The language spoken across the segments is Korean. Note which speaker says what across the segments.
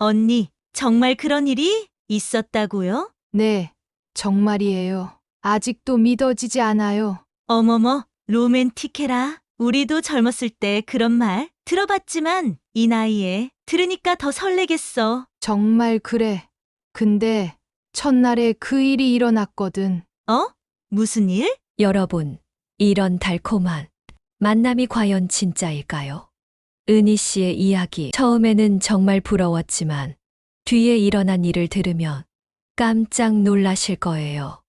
Speaker 1: 언니, 정말 그런 일이 있었다고요?
Speaker 2: 네, 정말이에요. 아직도 믿어지지 않아요.
Speaker 1: 어머머, 로맨틱해라. 우리도 젊었을 때 그런 말 들어봤지만 이 나이에 들으니까 더 설레겠어.
Speaker 2: 정말 그래. 근데 첫날에 그 일이 일어났거든.
Speaker 1: 어? 무슨 일?
Speaker 3: 여러분, 이런 달콤한 만남이 과연 진짜일까요? 은희 씨의 이야기, 처음에는 정말 부러웠지만 뒤에 일어난 일을 들으면 깜짝 놀라실 거예요.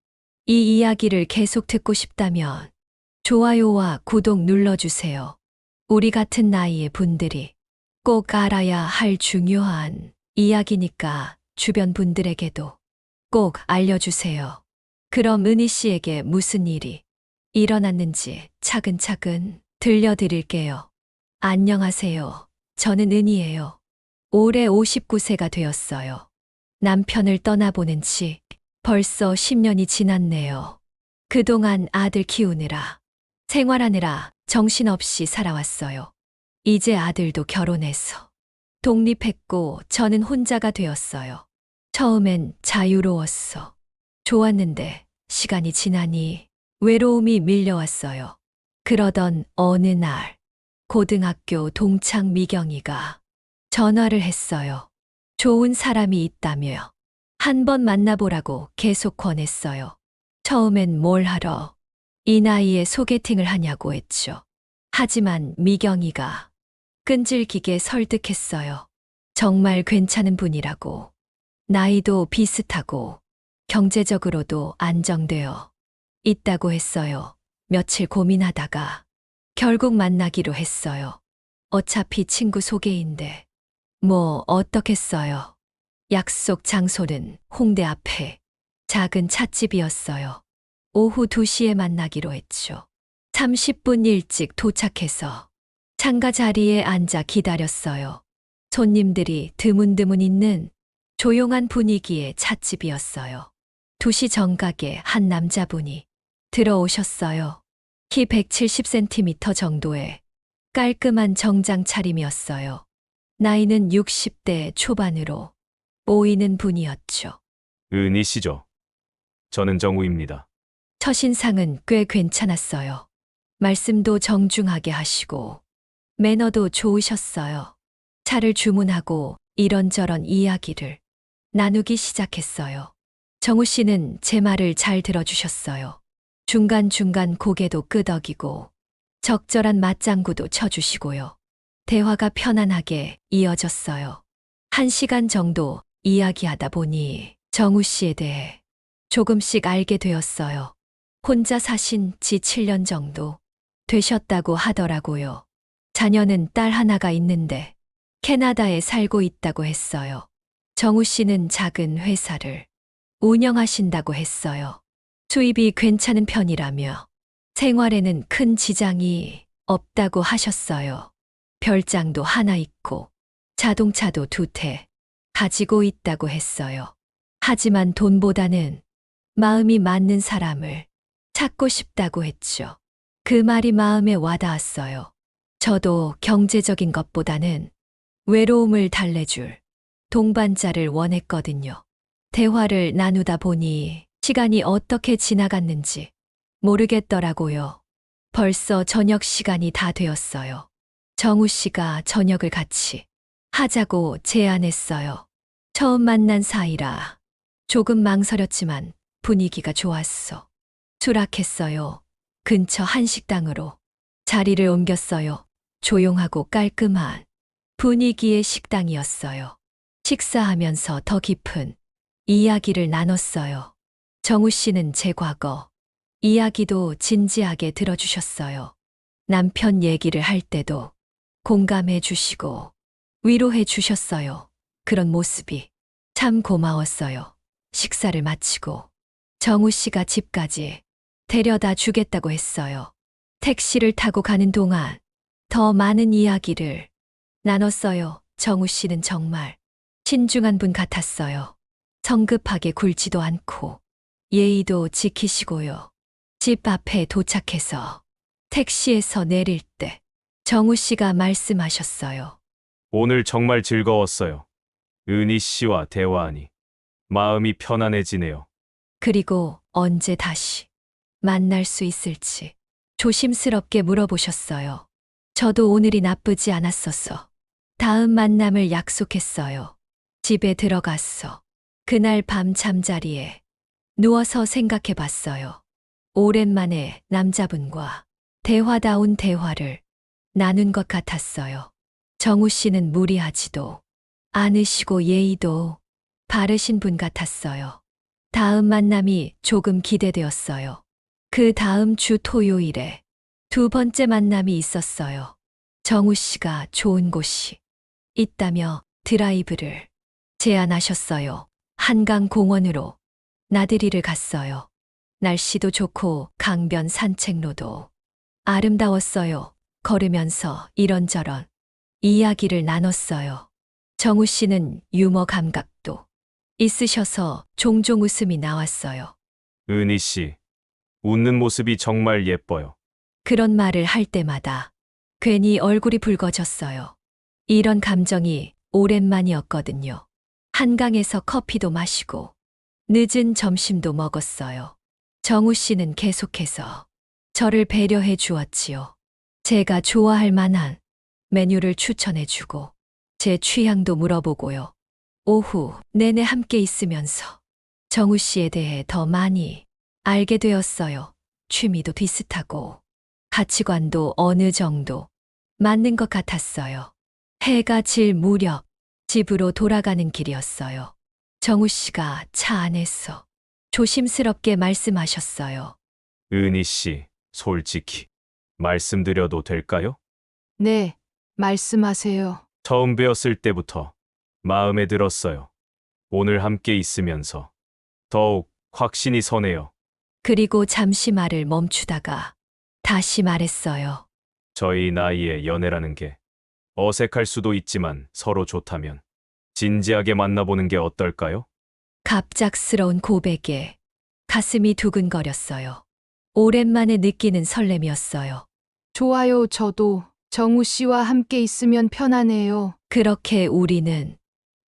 Speaker 3: 이 이야기를 계속 듣고 싶다면 좋아요와 구독 눌러주세요. 우리 같은 나이의 분들이 꼭 알아야 할 중요한 이야기니까 주변 분들에게도 꼭 알려주세요. 그럼 은희 씨에게 무슨 일이 일어났는지 차근차근 들려드릴게요. 안녕하세요. 저는 은희예요. 올해 59세가 되었어요. 남편을 떠나보낸 지 벌써 10년이 지났네요. 그동안 아들 키우느라, 생활하느라 정신없이 살아왔어요. 이제 아들도 결혼해서 독립했고 저는 혼자가 되었어요. 처음엔 자유로웠어. 좋았는데 시간이 지나니 외로움이 밀려왔어요. 그러던 어느 날 고등학교 동창 미경이가 전화를 했어요. 좋은 사람이 있다며 한번 만나보라고 계속 권했어요. 처음엔 뭘 하러 이 나이에 소개팅을 하냐고 했죠. 하지만 미경이가 끈질기게 설득했어요. 정말 괜찮은 분이라고. 나이도 비슷하고 경제적으로도 안정되어 있다고 했어요. 며칠 고민하다가 결국 만나기로 했어요. 어차피 친구 소개인데 뭐 어떻겠어요. 약속 장소는 홍대 앞에 작은 찻집이었어요. 오후 2시에 만나기로 했죠. 30분 일찍 도착해서 창가 자리에 앉아 기다렸어요. 손님들이 드문드문 있는 조용한 분위기의 찻집이었어요. 2시 정각에 한 남자분이 들어오셨어요. 키 170cm 정도의 깔끔한 정장 차림이었어요. 나이는 60대 초반으로 보이는 분이었죠.
Speaker 4: 은희 씨죠. 저는 정우입니다.
Speaker 3: 첫인상은 꽤 괜찮았어요. 말씀도 정중하게 하시고 매너도 좋으셨어요. 차를 주문하고 이런저런 이야기를 나누기 시작했어요. 정우 씨는 제 말을 잘 들어주셨어요. 중간중간 고개도 끄덕이고 적절한 맞장구도 쳐주시고요. 대화가 편안하게 이어졌어요. 1시간 정도 이야기하다 보니 정우 씨에 대해 조금씩 알게 되었어요. 혼자 사신 지 7년 정도 되셨다고 하더라고요. 자녀는 딸 하나가 있는데 캐나다에 살고 있다고 했어요. 정우 씨는 작은 회사를 운영하신다고 했어요. 수입이 괜찮은 편이라며 생활에는 큰 지장이 없다고 하셨어요. 별장도 하나 있고 자동차도 2대 가지고 있다고 했어요. 하지만 돈보다는 마음이 맞는 사람을 찾고 싶다고 했죠. 그 말이 마음에 와닿았어요. 저도 경제적인 것보다는 외로움을 달래줄 동반자를 원했거든요. 대화를 나누다 보니 시간이 어떻게 지나갔는지 모르겠더라고요. 벌써 저녁 시간이 다 되었어요. 정우 씨가 저녁을 같이 하자고 제안했어요. 처음 만난 사이라 조금 망설였지만 분위기가 좋았어. 수락했어요. 근처 한식당으로 자리를 옮겼어요. 조용하고 깔끔한 분위기의 식당이었어요. 식사하면서 더 깊은 이야기를 나눴어요. 정우 씨는 제 과거 이야기도 진지하게 들어주셨어요. 남편 얘기를 할 때도 공감해 주시고 위로해 주셨어요. 그런 모습이 참 고마웠어요. 식사를 마치고 정우 씨가 집까지 데려다 주겠다고 했어요. 택시를 타고 가는 동안 더 많은 이야기를 나눴어요. 정우 씨는 정말 신중한 분 같았어요. 성급하게 굴지도 않고 예의도 지키시고요. 집 앞에 도착해서 택시에서 내릴 때 정우 씨가 말씀하셨어요.
Speaker 4: 오늘 정말 즐거웠어요. 은희 씨와 대화하니 마음이 편안해지네요.
Speaker 3: 그리고 언제 다시 만날 수 있을지 조심스럽게 물어보셨어요. 저도 오늘이 나쁘지 않았었어. 다음 만남을 약속했어요. 집에 들어갔어. 그날 밤 잠자리에 누워서 생각해 봤어요. 오랜만에 남자분과 대화다운 대화를 나눈 것 같았어요. 정우 씨는 무리하지도 않으시고 예의도 바르신 분 같았어요. 다음 만남이 조금 기대되었어요. 그 다음 주 토요일에 두 번째 만남이 있었어요. 정우 씨가 좋은 곳이 있다며 드라이브를 제안하셨어요. 한강 공원으로 나들이를 갔어요. 날씨도 좋고 강변 산책로도 아름다웠어요. 걸으면서 이런저런 이야기를 나눴어요. 정우 씨는 유머 감각도 있으셔서 종종 웃음이 나왔어요.
Speaker 4: 은희 씨, 웃는 모습이 정말 예뻐요.
Speaker 3: 그런 말을 할 때마다 괜히 얼굴이 붉어졌어요. 이런 감정이 오랜만이었거든요. 한강에서 커피도 마시고 늦은 점심도 먹었어요. 정우 씨는 계속해서 저를 배려해 주었지요. 제가 좋아할 만한 메뉴를 추천해 주고 제 취향도 물어보고요. 오후 내내 함께 있으면서 정우 씨에 대해 더 많이 알게 되었어요. 취미도 비슷하고 가치관도 어느 정도 맞는 것 같았어요. 해가 질 무렵 집으로 돌아가는 길이었어요. 정우 씨가 차 안에서 조심스럽게 말씀하셨어요.
Speaker 4: 은희 씨, 솔직히 말씀드려도 될까요?
Speaker 2: 네, 말씀하세요.
Speaker 4: 처음 뵈었을 때부터 마음에 들었어요. 오늘 함께 있으면서 더욱 확신이 서네요.
Speaker 3: 그리고 잠시 말을 멈추다가 다시 말했어요.
Speaker 4: 저희 나이에 연애라는 게 어색할 수도 있지만 서로 좋다면 진지하게 만나보는 게 어떨까요?
Speaker 3: 갑작스러운 고백에 가슴이 두근거렸어요. 오랜만에 느끼는 설렘이었어요.
Speaker 2: 좋아요, 저도 정우 씨와 함께 있으면 편하네요.
Speaker 3: 그렇게 우리는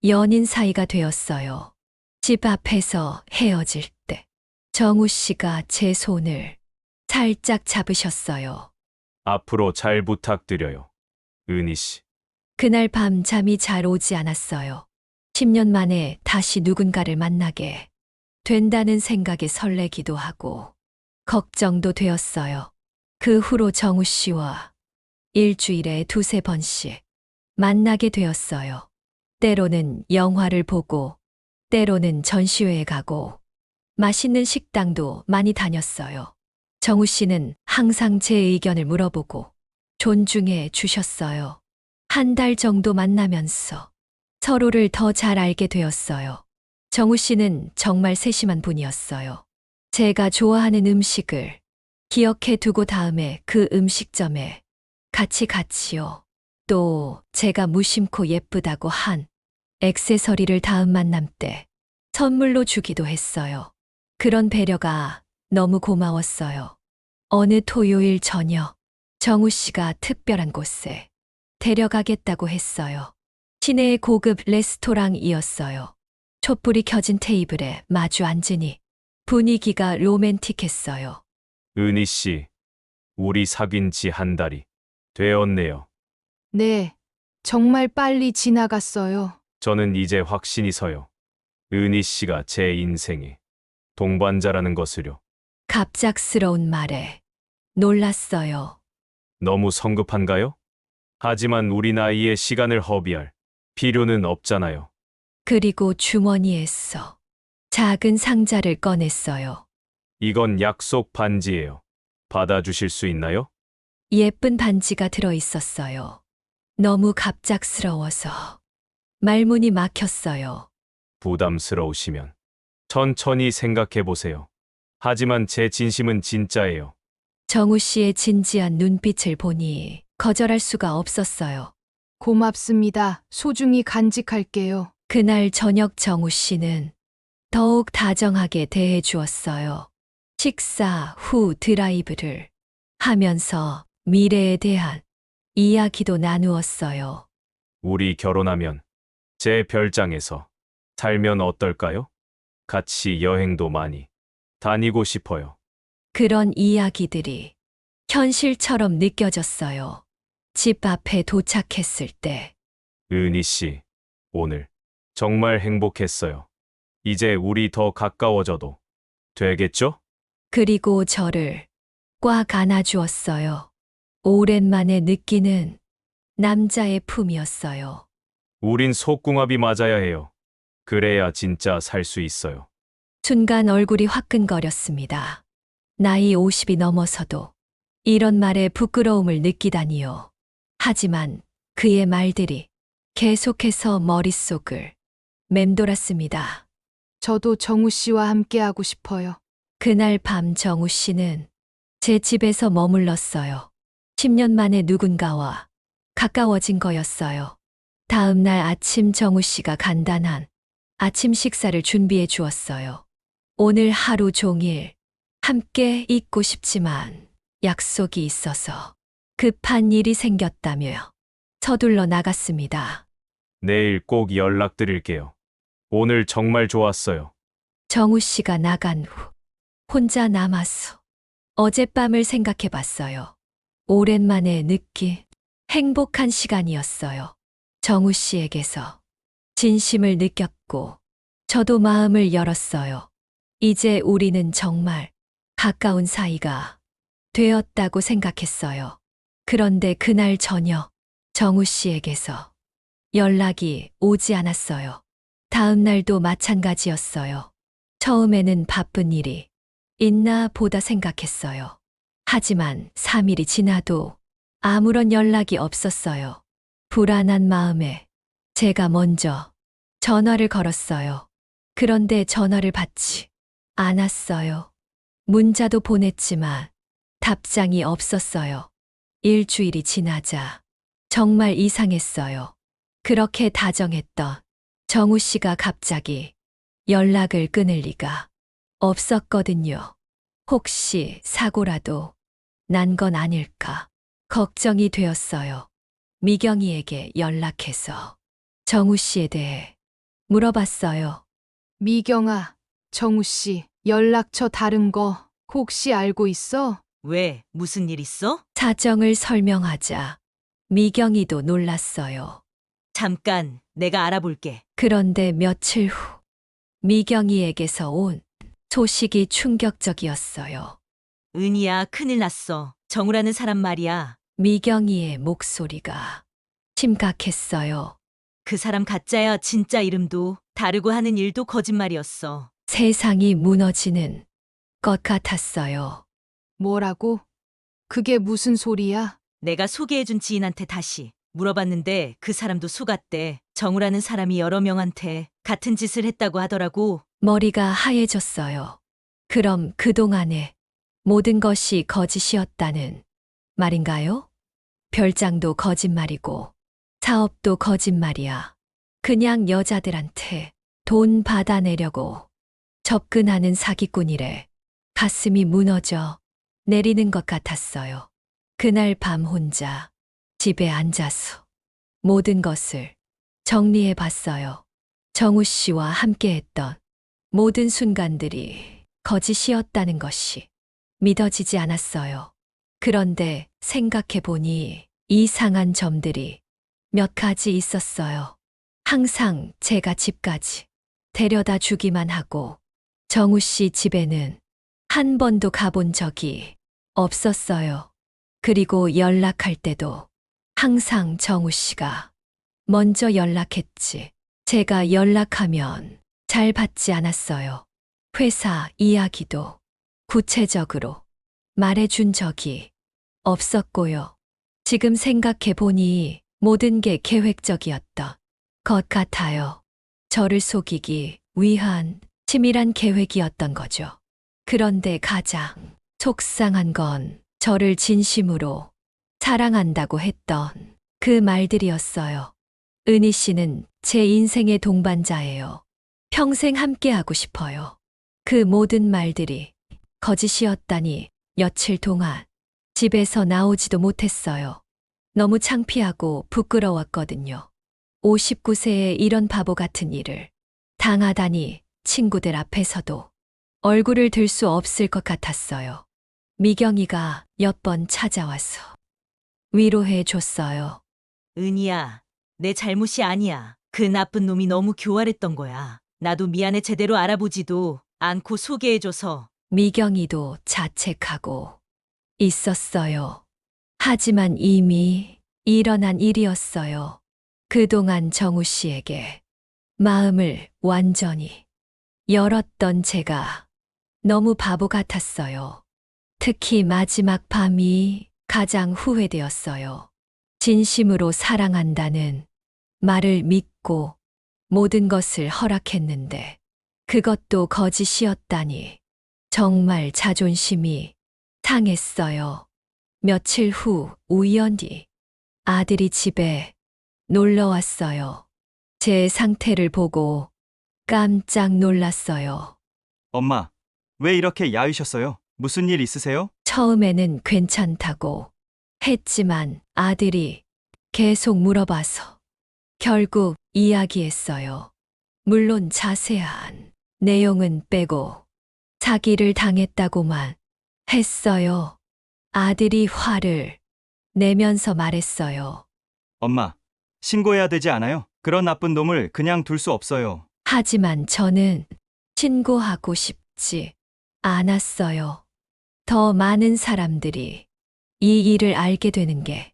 Speaker 3: 연인 사이가 되었어요. 집 앞에서 헤어질 때 정우 씨가 제 손을 살짝 잡으셨어요.
Speaker 4: 앞으로 잘 부탁드려요. 은희 씨.
Speaker 3: 그날 밤 잠이 잘 오지 않았어요. 10년 만에 다시 누군가를 만나게 된다는 생각에 설레기도 하고 걱정도 되었어요. 그 후로 정우 씨와 일주일에 두세 번씩 만나게 되었어요. 때로는 영화를 보고, 때로는 전시회에 가고, 맛있는 식당도 많이 다녔어요. 정우 씨는 항상 제 의견을 물어보고 존중해 주셨어요. 한 달 정도 만나면서 서로를 더 잘 알게 되었어요. 정우 씨는 정말 세심한 분이었어요. 제가 좋아하는 음식을 기억해 두고 다음에 그 음식점에 같이 갔지요. 또 제가 무심코 예쁘다고 한 액세서리를 다음 만남 때 선물로 주기도 했어요. 그런 배려가 너무 고마웠어요. 어느 토요일 저녁, 정우 씨가 특별한 곳에 데려가겠다고 했어요. 시내의 고급 레스토랑이었어요. 촛불이 켜진 테이블에 마주 앉으니 분위기가 로맨틱했어요.
Speaker 4: 은희 씨, 우리 사귄 지 한 달이 되었네요.
Speaker 2: 네, 정말 빨리 지나갔어요.
Speaker 4: 저는 이제 확신이 서요. 은희 씨가 제 인생의 동반자라는 것을요.
Speaker 3: 갑작스러운 말에 놀랐어요.
Speaker 4: 너무 성급한가요? 하지만 우리 나이에 시간을 허비할 필요는 없잖아요.
Speaker 3: 그리고 주머니에서 작은 상자를 꺼냈어요.
Speaker 4: 이건 약속 반지예요. 받아주실 수 있나요?
Speaker 3: 예쁜 반지가 들어 있었어요. 너무 갑작스러워서 말문이 막혔어요.
Speaker 4: 부담스러우시면 천천히 생각해 보세요. 하지만 제 진심은 진짜예요.
Speaker 3: 정우 씨의 진지한 눈빛을 보니 거절할 수가 없었어요.
Speaker 2: 고맙습니다. 소중히 간직할게요.
Speaker 3: 그날 저녁 정우 씨는 더욱 다정하게 대해 주었어요. 식사 후 드라이브를 하면서 미래에 대한 이야기도 나누었어요.
Speaker 4: 우리 결혼하면 제 별장에서 살면 어떨까요? 같이 여행도 많이 다니고 싶어요.
Speaker 3: 그런 이야기들이 현실처럼 느껴졌어요. 집 앞에 도착했을 때
Speaker 4: 은희 씨, 오늘 정말 행복했어요. 이제 우리 더 가까워져도 되겠죠?
Speaker 3: 그리고 저를 꽉 안아주었어요. 오랜만에 느끼는 남자의 품이었어요.
Speaker 4: 우린 속궁합이 맞아야 해요. 그래야 진짜 살 수 있어요.
Speaker 3: 순간 얼굴이 화끈거렸습니다. 나이 50이 넘어서도 이런 말에 부끄러움을 느끼다니요. 하지만 그의 말들이 계속해서 머릿속을 맴돌았습니다.
Speaker 2: 저도 정우 씨와 함께하고 싶어요.
Speaker 3: 그날 밤 정우 씨는 제 집에서 머물렀어요. 10년 만에 누군가와 가까워진 거였어요. 다음 날 아침 정우 씨가 간단한 아침 식사를 준비해 주었어요. 오늘 하루 종일 함께 있고 싶지만 약속이 있어서 급한 일이 생겼다며 서둘러 나갔습니다.
Speaker 4: 내일 꼭 연락드릴게요. 오늘 정말 좋았어요.
Speaker 3: 정우 씨가 나간 후 혼자 남아서 어젯밤을 생각해 봤어요. 오랜만에 느낀 행복한 시간이었어요. 정우 씨에게서 진심을 느꼈고 저도 마음을 열었어요. 이제 우리는 정말 가까운 사이가 되었다고 생각했어요. 그런데 그날 저녁 정우 씨에게서 연락이 오지 않았어요. 다음 날도 마찬가지였어요. 처음에는 바쁜 일이 있나 보다 생각했어요. 하지만 3일이 지나도 아무런 연락이 없었어요. 불안한 마음에 제가 먼저 전화를 걸었어요. 그런데 전화를 받지 않았어요. 문자도 보냈지만 답장이 없었어요. 일주일이 지나자 정말 이상했어요. 그렇게 다정했던 정우 씨가 갑자기 연락을 끊을 리가 없었거든요. 혹시 사고라도 난 건 아닐까 걱정이 되었어요. 미경이에게 연락해서 정우 씨에 대해 물어봤어요.
Speaker 2: 미경아, 정우 씨, 연락처 다른 거 혹시 알고 있어?
Speaker 1: 왜? 무슨 일 있어?
Speaker 3: 사정을 설명하자 미경이도 놀랐어요.
Speaker 1: 잠깐, 내가 알아볼게.
Speaker 3: 그런데 며칠 후 미경이에게서 온 소식이 충격적이었어요.
Speaker 1: 은희야, 큰일 났어. 정우라는 사람 말이야.
Speaker 3: 미경이의 목소리가 심각했어요.
Speaker 1: 그 사람 가짜야. 진짜 이름도 다르고 하는 일도 거짓말이었어.
Speaker 3: 세상이 무너지는 것 같았어요.
Speaker 2: 뭐라고? 그게 무슨 소리야?
Speaker 1: 내가 소개해준 지인한테 다시 물어봤는데 그 사람도 속았대. 정우라는 사람이 여러 명한테 같은 짓을 했다고 하더라고.
Speaker 3: 머리가 하얘졌어요. 그럼 그동안의 모든 것이 거짓이었다는 말인가요? 별장도 거짓말이고 사업도 거짓말이야. 그냥 여자들한테 돈 받아내려고 접근하는 사기꾼이래. 가슴이 무너져 내리는 것 같았어요. 그날 밤 혼자 집에 앉아서 모든 것을 정리해 봤어요. 정우 씨와 함께했던 모든 순간들이 거짓이었다는 것이 믿어지지 않았어요. 그런데 생각해 보니 이상한 점들이 몇 가지 있었어요. 항상 제가 집까지 데려다 주기만 하고 정우 씨 집에는 한 번도 가본 적이 없었어요. 그리고 연락할 때도 항상 정우 씨가 먼저 연락했지. 제가 연락하면 잘 받지 않았어요. 회사 이야기도 구체적으로 말해준 적이 없었고요. 지금 생각해 보니 모든 게 계획적이었던 것 같아요. 저를 속이기 위한 치밀한 계획이었던 거죠. 그런데 가장 속상한 건 저를 진심으로 사랑한다고 했던 그 말들이었어요. 은희 씨는 제 인생의 동반자예요. 평생 함께하고 싶어요. 그 모든 말들이 거짓이었다니 며칠 동안 집에서 나오지도 못했어요. 너무 창피하고 부끄러웠거든요. 59세에 이런 바보 같은 일을 당하다니 친구들 앞에서도 얼굴을 들 수 없을 것 같았어요. 미경이가 몇 번 찾아와서 위로해 줬어요.
Speaker 1: 은희야, 내 잘못이 아니야. 그 나쁜 놈이 너무 교활했던 거야. 나도 미안해 제대로 알아보지도 않고 소개해줘서.
Speaker 3: 미경이도 자책하고 있었어요. 하지만 이미 일어난 일이었어요. 그동안 정우 씨에게 마음을 완전히 열었던 제가 너무 바보 같았어요. 특히 마지막 밤이 가장 후회되었어요. 진심으로 사랑한다는 말을 믿고 모든 것을 허락했는데 그것도 거짓이었다니 정말 자존심이 상했어요. 며칠 후 우연히 아들이 집에 놀러 왔어요. 제 상태를 보고 깜짝 놀랐어요.
Speaker 5: 엄마, 왜 이렇게 야위셨어요? 무슨 일 있으세요?
Speaker 3: 처음에는 괜찮다고 했지만 아들이 계속 물어봐서 결국 이야기했어요. 물론 자세한 내용은 빼고 사기를 당했다고만 했어요. 아들이 화를 내면서 말했어요.
Speaker 5: 엄마, 신고해야 되지 않아요? 그런 나쁜 놈을 그냥 둘 수 없어요.
Speaker 3: 하지만 저는 신고하고 싶지 않았어요. 더 많은 사람들이 이 일을 알게 되는 게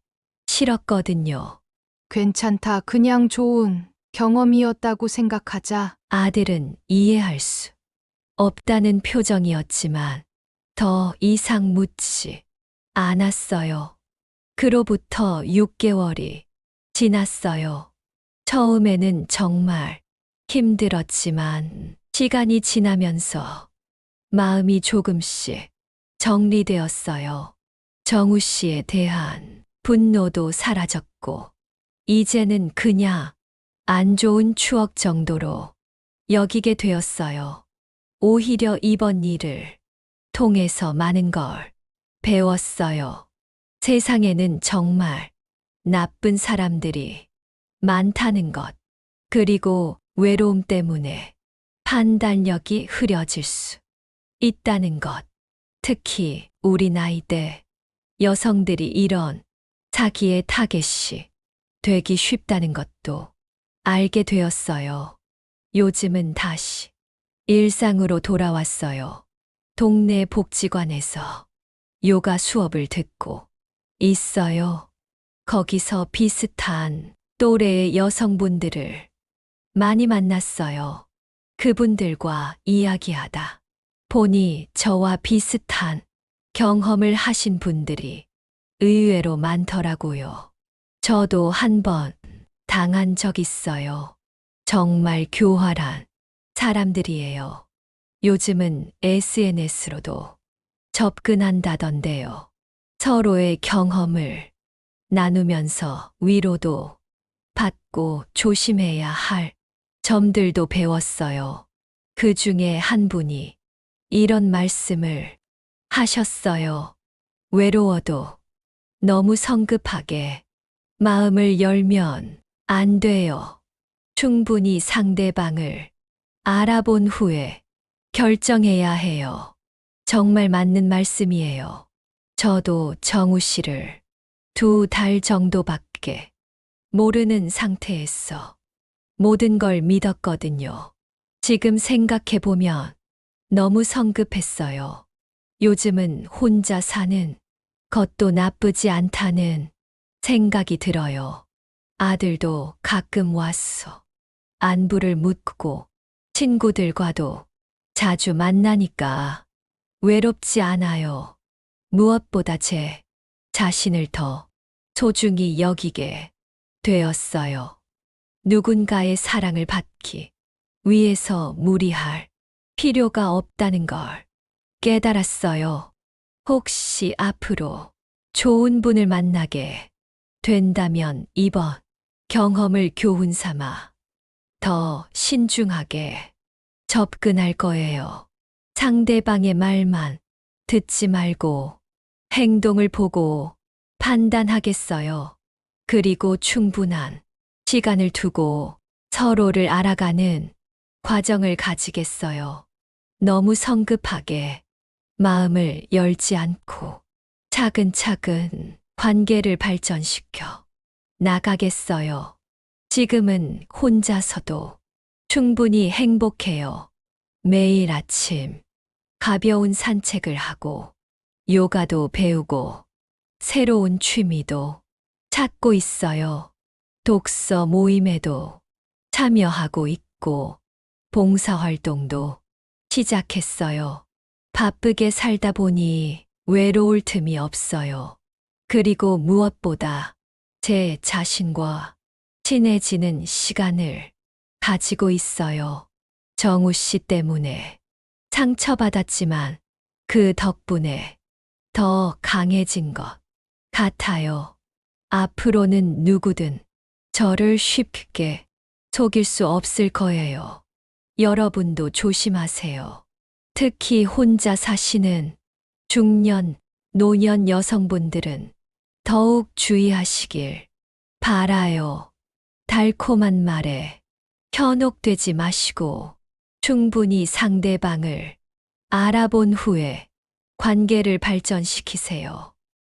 Speaker 3: 싫었거든요.
Speaker 2: 괜찮다. 그냥 좋은 경험이었다고 생각하자.
Speaker 3: 아들은 이해할 수 없다는 표정이었지만 더 이상 묻지 않았어요. 그로부터 6개월이 지났어요. 처음에는 정말 힘들었지만 시간이 지나면서 마음이 조금씩 정리되었어요. 정우 씨에 대한 분노도 사라졌고 이제는 그냥 안 좋은 추억 정도로 여기게 되었어요. 오히려 이번 일을 통해서 많은 걸 배웠어요. 세상에는 정말 나쁜 사람들이 많다는 것, 그리고 외로움 때문에 판단력이 흐려질 수 있다는 것, 특히 우리 나이대 여성들이 이런 사기의 타겟이 되기 쉽다는 것도 알게 되었어요. 요즘은 다시 일상으로 돌아왔어요. 동네 복지관에서 요가 수업을 듣고 있어요. 거기서 비슷한 또래의 여성분들을 많이 만났어요. 그분들과 이야기하다 보니 저와 비슷한 경험을 하신 분들이 의외로 많더라고요. 저도 한 번 당한 적 있어요. 정말 교활한 사람들이에요. 요즘은 SNS로도 접근한다던데요. 서로의 경험을 나누면서 위로도 받고 조심해야 할 점들도 배웠어요. 그 중에 한 분이 이런 말씀을 하셨어요. 외로워도 너무 성급하게 마음을 열면 안 돼요. 충분히 상대방을 알아본 후에 결정해야 해요. 정말 맞는 말씀이에요. 저도 정우 씨를 2달 정도밖에 모르는 상태에서 모든 걸 믿었거든요. 지금 생각해보면 너무 성급했어요. 요즘은 혼자 사는 것도 나쁘지 않다는 생각이 들어요. 아들도 가끔 와서 안부를 묻고 친구들과도 자주 만나니까 외롭지 않아요. 무엇보다 제 자신을 더 소중히 여기게 되었어요. 누군가의 사랑을 받기 위해서 무리할 필요가 없다는 걸 깨달았어요. 혹시 앞으로 좋은 분을 만나게 된다면 이번 경험을 교훈 삼아 더 신중하게 접근할 거예요. 상대방의 말만 듣지 말고 행동을 보고 판단하겠어요. 그리고 충분한 시간을 두고 서로를 알아가는 과정을 가지겠어요. 너무 성급하게 마음을 열지 않고 차근차근 관계를 발전시켜 나가겠어요. 지금은 혼자서도 충분히 행복해요. 매일 아침 가벼운 산책을 하고 요가도 배우고 새로운 취미도 찾고 있어요. 독서 모임에도 참여하고 있고 봉사활동도 시작했어요. 바쁘게 살다 보니 외로울 틈이 없어요. 그리고 무엇보다 제 자신과 친해지는 시간을 가지고 있어요. 정우 씨 때문에 상처받았지만 그 덕분에 더 강해진 것 같아요. 앞으로는 누구든 저를 쉽게 속일 수 없을 거예요. 여러분도 조심하세요. 특히 혼자 사시는 중년, 노년 여성분들은 더욱 주의하시길 바라요. 달콤한 말에 현혹되지 마시고 충분히 상대방을 알아본 후에 관계를 발전시키세요.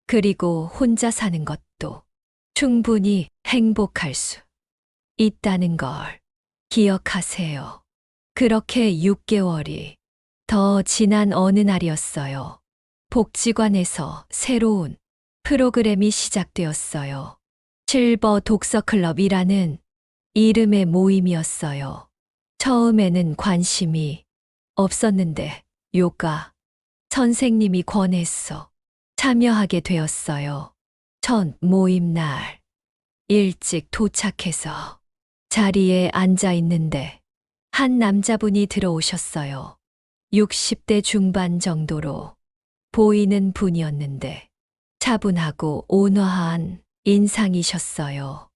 Speaker 3: 그리고 혼자 사는 것도 충분히 행복할 수 있다는 걸 기억하세요. 그렇게 6개월이 더 지난 어느 날이었어요. 복지관에서 새로운 프로그램이 시작되었어요. 실버 독서클럽이라는 이름의 모임이었어요. 처음에는 관심이 없었는데 요가 선생님이 권해서 참여하게 되었어요. 첫 모임 날 일찍 도착해서 자리에 앉아 있는데 한 남자분이 들어오셨어요. 60대 중반 정도로 보이는 분이었는데 차분하고 온화한 인상이셨어요.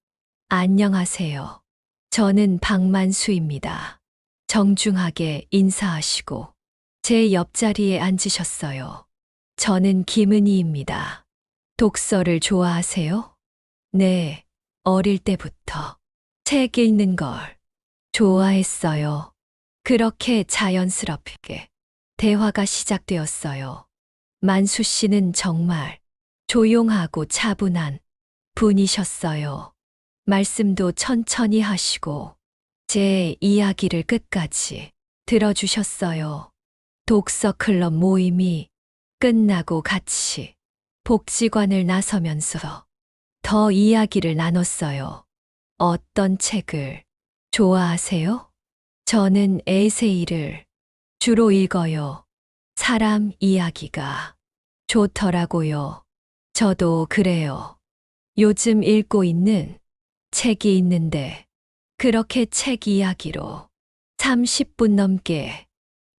Speaker 3: 안녕하세요. 저는 박만수입니다. 정중하게 인사하시고 제 옆자리에 앉으셨어요. 저는 김은희입니다. 독서를 좋아하세요? 네, 어릴 때부터 책 읽는 걸 좋아했어요. 그렇게 자연스럽게 대화가 시작되었어요. 만수 씨는 정말 조용하고 차분한 분이셨어요. 말씀도 천천히 하시고 제 이야기를 끝까지 들어주셨어요. 독서 클럽 모임이 끝나고 같이 복지관을 나서면서 더 이야기를 나눴어요. 어떤 책을 좋아하세요? 저는 에세이를 주로 읽어요. 사람 이야기가 좋더라고요. 저도 그래요. 요즘 읽고 있는 책이 있는데 그렇게 책 이야기로 30분 넘게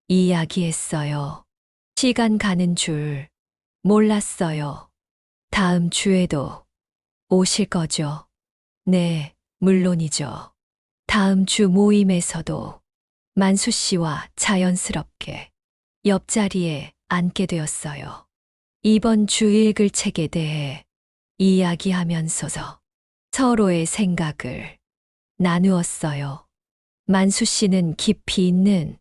Speaker 3: 이야기했어요. 시간 가는 줄 몰랐어요. 다음 주에도 오실 거죠? 네, 물론이죠. 다음 주 모임에서도 만수 씨와 자연스럽게 옆자리에 앉게 되었어요. 이번 주 읽을 책에 대해 이야기하면서 서로의 생각을 나누었어요. 만수 씨는 깊이 있는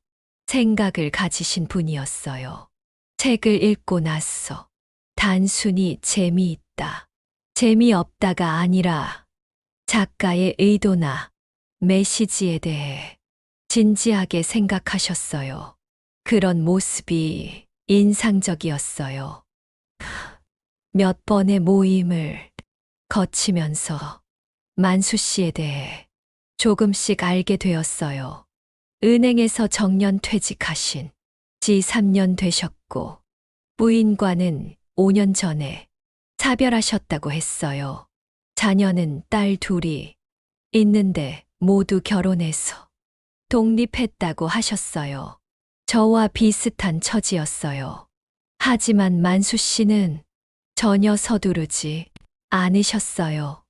Speaker 3: 생각을 가지신 분이었어요. 책을 읽고 나서 단순히 재미있다, 재미없다가 아니라 작가의 의도나 메시지에 대해 진지하게 생각하셨어요. 그런 모습이 인상적이었어요. 몇 번의 모임을 거치면서 만수 씨에 대해 조금씩 알게 되었어요. 은행에서 정년 퇴직하신 지 3년 되셨고 부인과는 5년 전에 차별하셨다고 했어요. 자녀는 딸 둘이 있는데 모두 결혼해서 독립했다고 하셨어요. 저와 비슷한 처지였어요. 하지만 만수 씨는 전혀 서두르지 않으셨어요.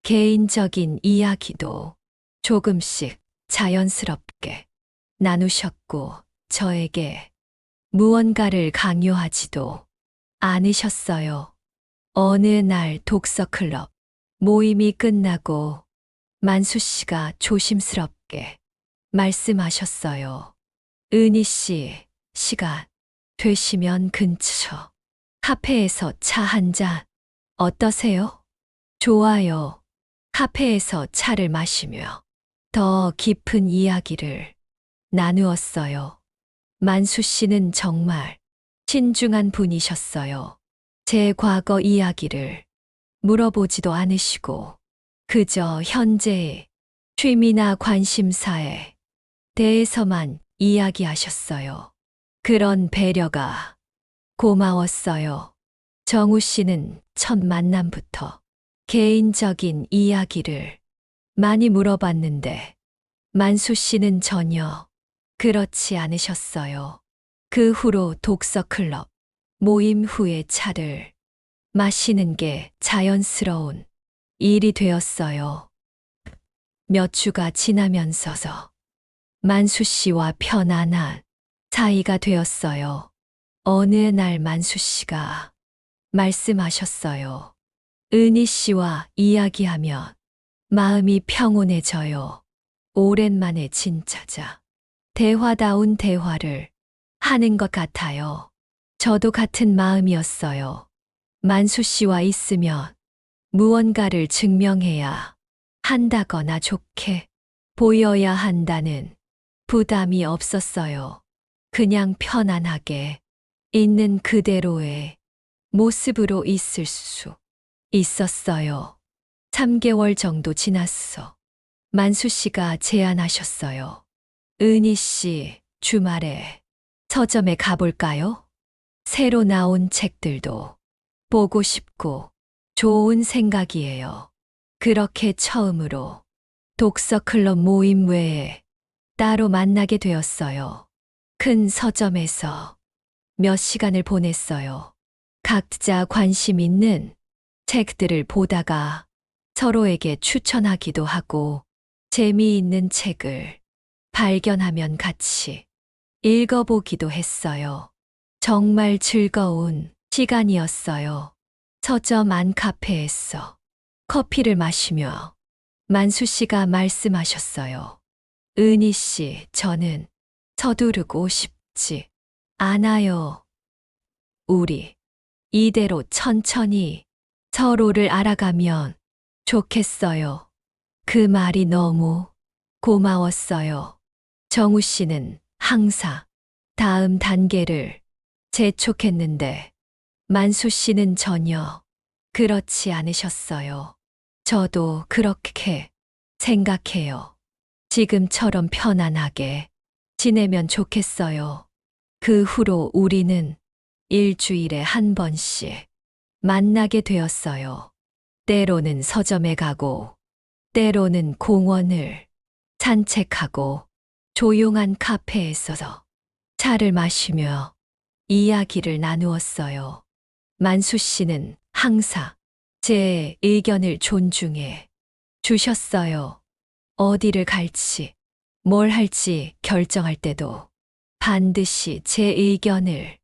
Speaker 3: 개인적인 이야기도 조금씩 자연스럽게 나누셨고 저에게 무언가를 강요하지도 않으셨어요. 어느 날 독서클럽 모임이 끝나고 만수 씨가 조심스럽게 말씀하셨어요. 은희 씨, 시간 되시면 근처 카페에서 차 한 잔 어떠세요? 좋아요. 카페에서 차를 마시며 더 깊은 이야기를 나누었어요. 만수 씨는 정말 신중한 분이셨어요. 제 과거 이야기를 물어보지도 않으시고 그저 현재의 취미나 관심사에 대해서만 이야기하셨어요. 그런 배려가 고마웠어요. 정우 씨는 첫 만남부터 개인적인 이야기를 많이 물어봤는데 만수 씨는 전혀 그렇지 않으셨어요. 그 후로 독서 클럽 모임 후에 차를 마시는 게 자연스러운 일이 되었어요. 몇 주가 지나면서 만수 씨와 편안한 사이가 되었어요. 어느 날 만수 씨가 말씀하셨어요. 은희 씨와 이야기하면 마음이 평온해져요. 오랜만에 진짜자 대화다운 대화를 하는 것 같아요. 저도 같은 마음이었어요. 만수 씨와 있으면 무언가를 증명해야 한다거나 좋게 보여야 한다는 부담이 없었어요. 그냥 편안하게 있는 그대로의 모습으로 있을 수 있었어요. 3개월 정도 지났어. 만수 씨가 제안하셨어요. 은희 씨, 주말에 서점에 가볼까요? 새로 나온 책들도 보고 싶고 좋은 생각이에요. 그렇게 처음으로 독서 클럽 모임 외에 따로 만나게 되었어요. 큰 서점에서 몇 시간을 보냈어요. 각자 관심 있는 책들을 보다가 서로에게 추천하기도 하고 재미있는 책을 발견하면 같이 읽어보기도 했어요. 정말 즐거운 시간이었어요. 서점 안 카페에서 커피를 마시며 만수 씨가 말씀하셨어요. 은희 씨, 저는 서두르고 싶지 않아요. 우리 이대로 천천히 서로를 알아가면 좋겠어요. 그 말이 너무 고마웠어요. 정우 씨는 항상 다음 단계를 재촉했는데 만수 씨는 전혀 그렇지 않으셨어요. 저도 그렇게 생각해요. 지금처럼 편안하게 지내면 좋겠어요. 그 후로 우리는 일주일에 한 번씩 만나게 되었어요. 때로는 서점에 가고, 때로는 공원을 산책하고, 조용한 카페에서 차를 마시며 이야기를 나누었어요. 만수 씨는 항상 제 의견을 존중해 주셨어요. 어디를 갈지, 뭘 할지 결정할 때도 반드시 제 의견을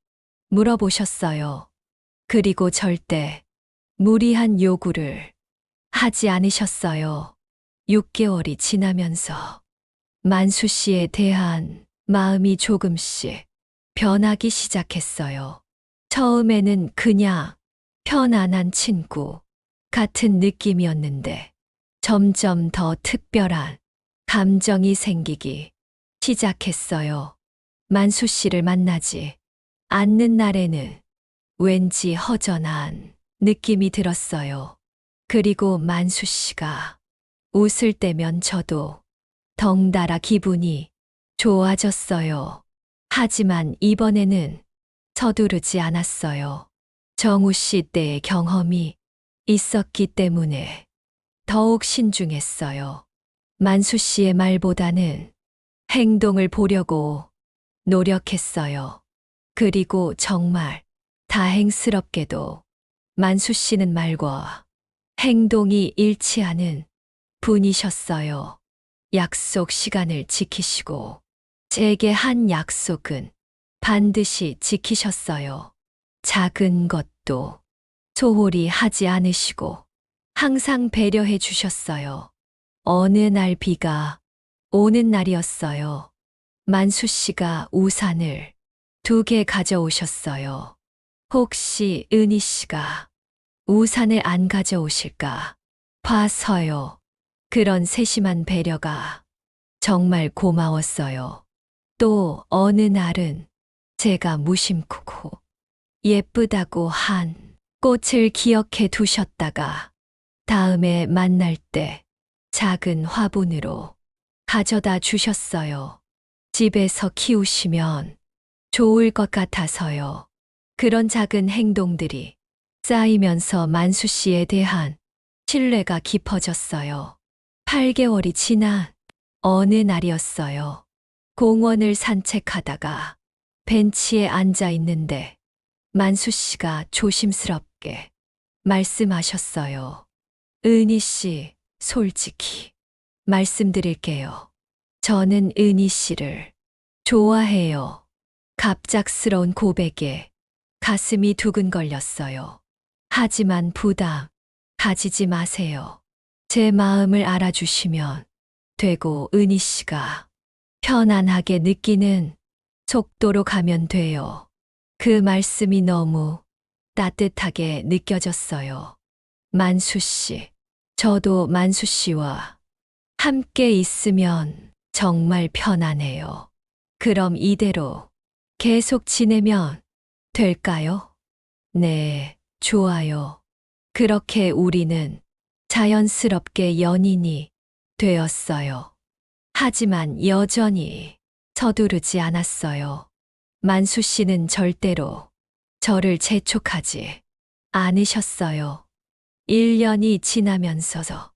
Speaker 3: 물어보셨어요. 그리고 절대 무리한 요구를 하지 않으셨어요. 6개월이 지나면서 만수 씨에 대한 마음이 조금씩 변하기 시작했어요. 처음에는 그냥 편안한 친구 같은 느낌이었는데 점점 더 특별한 감정이 생기기 시작했어요. 만수 씨를 만나지 않는 날에는 왠지 허전한 느낌이 들었어요. 그리고 만수 씨가 웃을 때면 저도 덩달아 기분이 좋아졌어요. 하지만 이번에는 서두르지 않았어요. 정우 씨 때의 경험이 있었기 때문에 더욱 신중했어요. 만수 씨의 말보다는 행동을 보려고 노력했어요. 그리고 정말 다행스럽게도 만수 씨는 말과 행동이 일치하는 분이셨어요. 약속 시간을 지키시고 제게 한 약속은 반드시 지키셨어요. 작은 것도 소홀히 하지 않으시고 항상 배려해 주셨어요. 어느 날 비가 오는 날이었어요. 만수 씨가 우산을 2개 가져오셨어요. 혹시 은희 씨가 우산을 안 가져오실까 봐서요. 그런 세심한 배려가 정말 고마웠어요. 또 어느 날은 제가 무심코 예쁘다고 한 꽃을 기억해 두셨다가 다음에 만날 때 작은 화분으로 가져다 주셨어요. 집에서 키우시면 좋을 것 같아서요. 그런 작은 행동들이 쌓이면서 만수 씨에 대한 신뢰가 깊어졌어요. 8개월이 지난 어느 날이었어요. 공원을 산책하다가 벤치에 앉아 있는데 만수 씨가 조심스럽게 말씀하셨어요. 은희 씨, 솔직히 말씀드릴게요. 저는 은희 씨를 좋아해요. 갑작스러운 고백에 가슴이 두근거렸어요. 하지만 부담 가지지 마세요. 제 마음을 알아주시면 되고 은희 씨가 편안하게 느끼는 속도로 가면 돼요. 그 말씀이 너무 따뜻하게 느껴졌어요. 만수 씨, 저도 만수 씨와 함께 있으면 정말 편안해요. 그럼 이대로 계속 지내면 될까요? 네, 좋아요. 그렇게 우리는 자연스럽게 연인이 되었어요. 하지만 여전히 서두르지 않았어요. 만수 씨는 절대로 저를 재촉하지 않으셨어요. 1년이 지나면서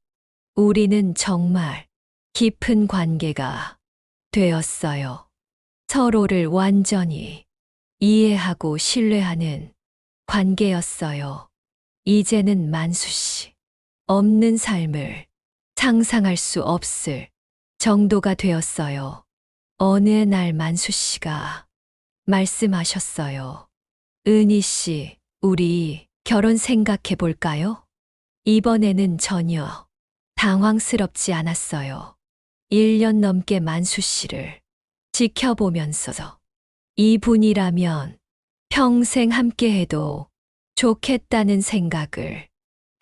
Speaker 3: 우리는 정말 깊은 관계가 되었어요. 서로를 완전히 이해하고 신뢰하는 관계였어요. 이제는 만수 씨 없는 삶을 상상할 수 없을 정도가 되었어요. 어느 날 만수 씨가 말씀하셨어요. 은희 씨, 우리 결혼 생각해 볼까요? 이번에는 전혀 당황스럽지 않았어요. 1년 넘게 만수 씨를 지켜보면서 이분이라면 평생 함께해도 좋겠다는 생각을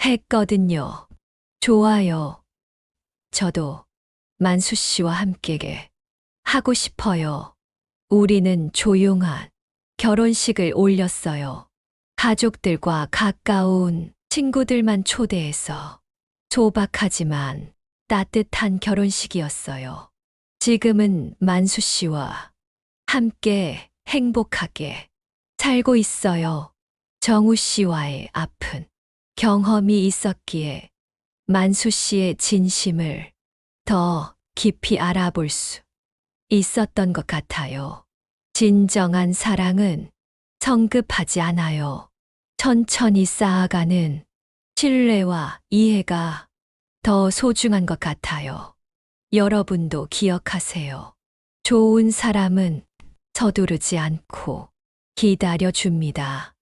Speaker 3: 했거든요. 좋아요. 저도 만수 씨와 함께 하고 싶어요. 우리는 조용한 결혼식을 올렸어요. 가족들과 가까운 친구들만 초대해서 소박하지만 따뜻한 결혼식이었어요. 지금은 만수 씨와 함께 행복하게 살고 있어요. 정우 씨와의 아픈 경험이 있었기에 만수 씨의 진심을 더 깊이 알아볼 수 있었던 것 같아요. 진정한 사랑은 성급하지 않아요. 천천히 쌓아가는 신뢰와 이해가 더 소중한 것 같아요. 여러분도 기억하세요. 좋은 사람은 서두르지 않고 기다려줍니다.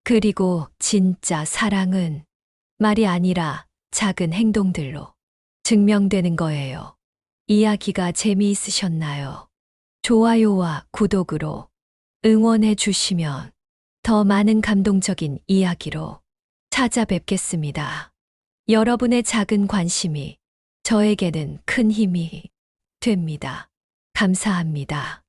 Speaker 3: 그리고 진짜 사랑은 말이 아니라 작은 행동들로 증명되는 거예요. 이야기가 재미있으셨나요? 좋아요와 구독으로 응원해 주시면 더 많은 감동적인 이야기로 찾아뵙겠습니다. 여러분의 작은 관심이 저에게는 큰 힘이 됩니다. 감사합니다.